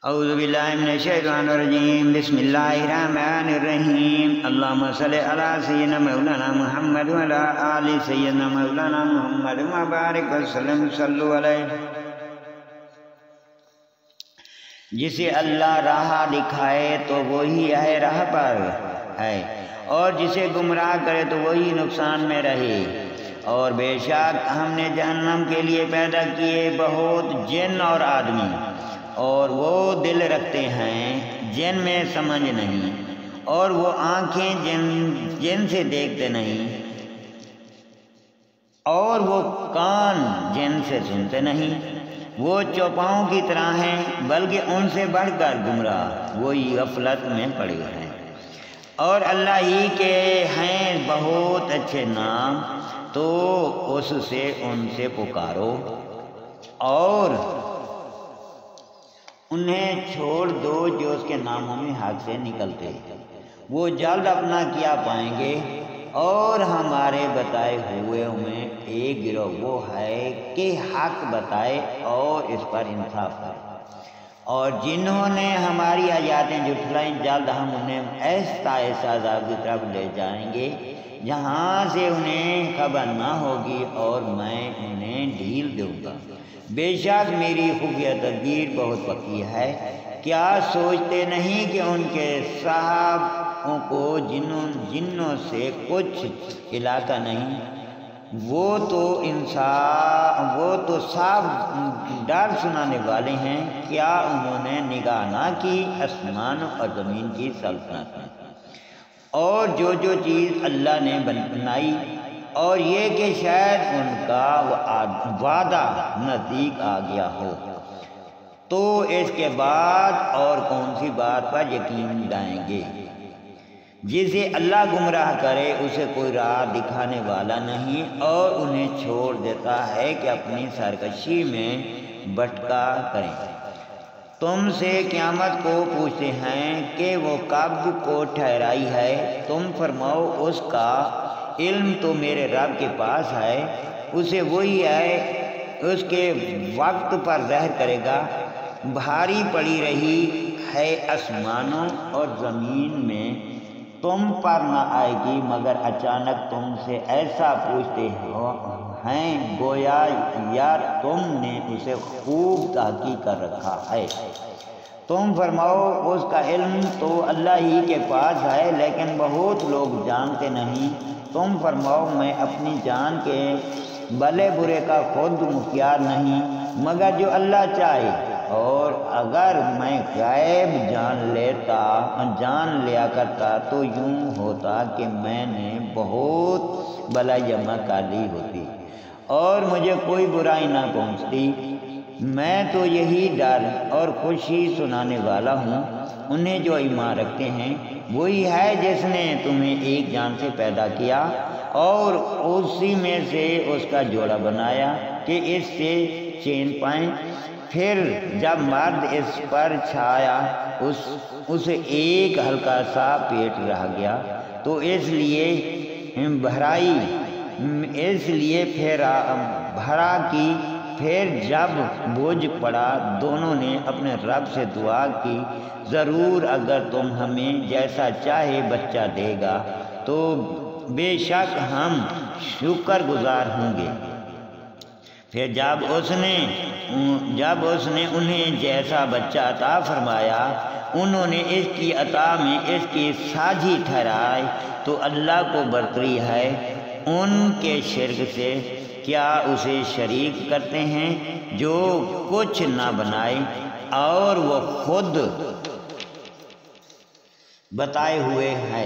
اعوذ باللہ من الشیطان الرجیم بسم اللہ الرحمن الرحیم اللہم صلی علی سیدنا مولانا محمد وعلی آل سیدنا مولانا محمد وبارک وسلم صلو علیہ۔ جسے اللہ راہ دکھائے تو وہی ہے راہ پر ہے، اور جسے گمراہ کرے تو وہی نقصان میں رہے۔ اور بے شک ہم نے جہنم کے لیے پیدا کیے بہت جن اور آدمی، اور وہ دل رکھتے ہیں جن میں سمجھ نہیں، اور وہ آنکھیں جن سے دیکھتے نہیں، اور وہ کان جن سے سنتے نہیں۔ وہ چوپاؤں کی طرح ہیں، بلکہ ان سے بڑھ کر گمراہ، وہی غفلت میں پڑے ہیں۔ اور اللہ ہی کے ہیں بہت اچھے نام، تو اس سے ان سے پکارو اور انہیں چھوڑ دو جو اس کے ناموں میں حق سے نکلتے، وہ جلد اپنا کیا پائیں گے۔ اور ہمارے بتائے ہوئے میں ایک گروہ وہ ہے کہ حق بتائے اور اس پر انصاف کرے، اور جنہوں نے ہماری آیاتیں جھٹلائیں جلد ہم انہیں ایسا ایسا عذاب کی طرف لے جائیں گے جہاں سے انہیں خبر نہ ہوگی، اور میں انہیں ڈھیل دوں گا۔ بے شک میری خفیہ تدبیر بہت پکی ہے۔ کیا سوچتے نہیں کہ ان کے صاحبوں کو جنوں سے کچھ علاقہ نہیں؟ وہ تو صاف ڈر سنانے والے ہیں۔ کیا انہوں نے نگاہ نہ کی آسمان اور زمین کی سلطنت میں، اور جو چیز اللہ نے بنائی، اور یہ کہ شاید ان کا وعدہ نزدیک آ گیا ہو، تو اس کے بعد اور کون سی بات پر یقین لائیں گے؟ جسے اللہ گمراہ کرے اسے کوئی راہ دکھانے والا نہیں، اور انہیں چھوڑ دیتا ہے کہ اپنی سرکشی میں بھٹکا کریں۔ تم سے قیامت کو پوچھتے ہیں کہ وہ کب کو ٹھہرائی ہے، تم فرماؤ اس کا علم تو میرے رب کے پاس ہے، اسے وہی ہے اس کے وقت پر ظاہر کرے گا۔ بھاری پڑی رہی ہے آسمانوں اور زمین میں، تم پر نہ آئے گی مگر اچانک تم سے ایسا پوچھتے ہیں گویا یار تم نے اسے خوب تحقیق کر رکھا ہے۔ تم فرماؤ اس کا علم تو اللہ ہی کے پاس ہے، لیکن بہت لوگ جانتے نہیں۔ تم فرماؤ میں اپنی جان کے بھلے برے کا خود مختار نہیں، مگر جو اللہ چاہے، اور اگر میں غیب جان لیا کرتا تو یوں ہوتا کہ میں نے بہت بلائی جمع کر لی ہوتی، اور مجھے کوئی برائی نہ پہنچتی۔ میں تو یہی ڈر اور خوشی سنانے والا ہوں انہیں جو ایمان رکھتے ہیں۔ وہی ہے جس نے تمہیں ایک جان سے پیدا کیا، اور اسی میں سے اس کا جوڑا بنایا کہ اس سے چین پائیں۔ پھر جب مرد اس پر چھایا اسے ایک ہلکا سا پیٹ رہ گیا، تو اس لیے بھرا کی۔ پھر جب بوجھ پڑا دونوں نے اپنے رب سے دعا کی، ضرور اگر تم ہمیں جیسا چاہے بچہ دے گا تو بے شک ہم شکر گزار ہوں گے۔ پھر جب اس نے انہیں جیسا بچہ عطا فرمایا، انہوں نے اس کی عطا میں اس کی ساجھی ٹھہرائی، تو اللہ کو برتری ہے ان کے شرک سے۔ کیا اسے شریک کرتے ہیں جو کچھ نہ بنائے، اور وہ خود بتائے ہوئے ہے